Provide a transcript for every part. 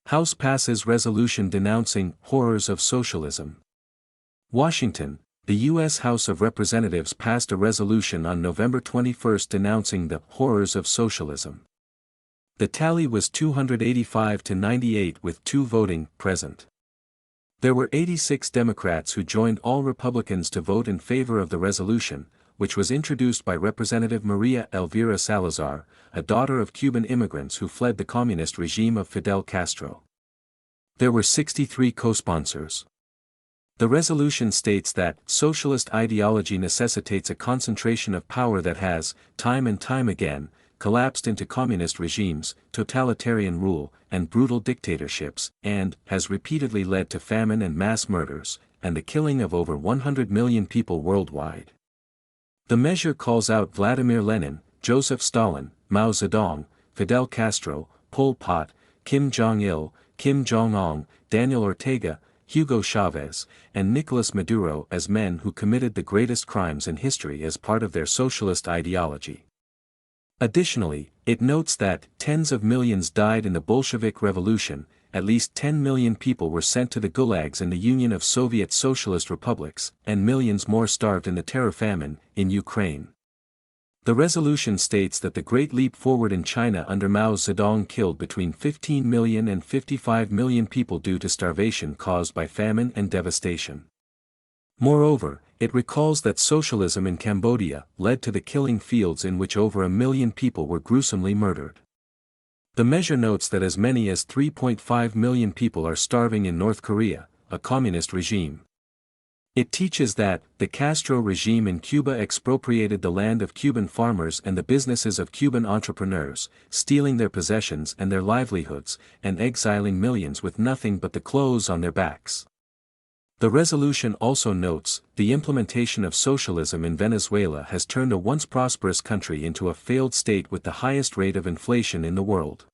House passes resolution denouncing horrors of socialism. Washington, the U.S. House of Representatives passed a resolution on November 21 denouncing the horrors of socialism. The tally was 285 to 98 with 2 voting present. There were 86 Democrats who joined all Republicans to vote in favor of the resolution, which was introduced by Representative Maria Elvira Salazar, a daughter of Cuban immigrants who fled the communist regime of Fidel Castro. There were 63 co-sponsors. The resolution states that socialist ideology necessitates a concentration of power that has, time and time again, collapsed into communist regimes, totalitarian rule, and brutal dictatorships, and has repeatedly led to famine and mass murders, and the killing of over 100 million people worldwide. The measure calls out Vladimir Lenin, Joseph Stalin, Mao Zedong, Fidel Castro, Pol Pot, Kim Jong-il, Kim Jong-un, Daniel Ortega, Hugo Chavez, and Nicolas Maduro as men who committed the greatest crimes in history as part of their socialist ideology. Additionally, it notes that tens of millions died in the Bolshevik Revolution, at least 10 million people were sent to the gulags in the Union of Soviet Socialist Republics, and millions more starved in the terror famine in Ukraine. The resolution states that the Great Leap Forward in China under Mao Zedong killed between 15 million and 55 million people due to starvation caused by famine and devastation. Moreover, it recalls that socialism in Cambodia led to the killing fields in which over 1 million people were gruesomely murdered. The measure notes that as many as 3.5 million people are starving in North Korea, a communist regime. It teaches that the Castro regime in Cuba expropriated the land of Cuban farmers and the businesses of Cuban entrepreneurs, stealing their possessions and their livelihoods, and exiling millions with nothing but the clothes on their backs. The resolution also notes, the implementation of socialism in Venezuela has turned a once prosperous country into a failed state with the highest rate of inflation in the world.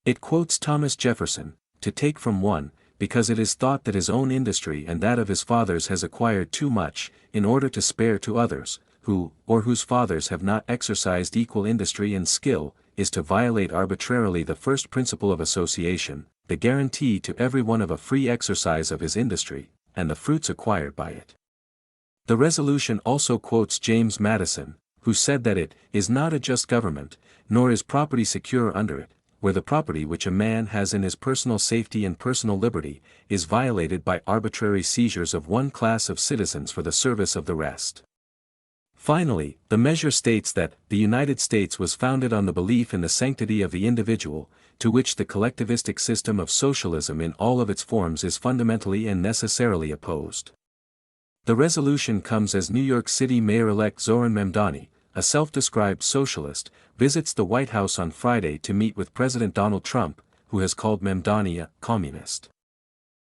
It quotes Thomas Jefferson, "To take from one, because it is thought that his own industry and that of his fathers has acquired too much, in order to spare to others, who, or whose fathers have not exercised equal industry and skill, is to violate arbitrarily the first principle of association, the guarantee to every one of a free exercise of his industry, and the fruits acquired by it." The resolution also quotes James Madison, who said that it is not a just government, nor is property secure under it, where the property which a man has in his personal safety and personal liberty, is violated by arbitrary seizures of one class of citizens for the service of the rest. Finally, the measure states that the United States was founded on the belief in the sanctity of the individual, to which the collectivistic system of socialism in all of its forms is fundamentally and necessarily opposed. The resolution comes as New York City Mayor-elect Zohran Mamdani, a self-described socialist, visits the White House on Friday to meet with President Donald Trump, who has called Mamdani a communist.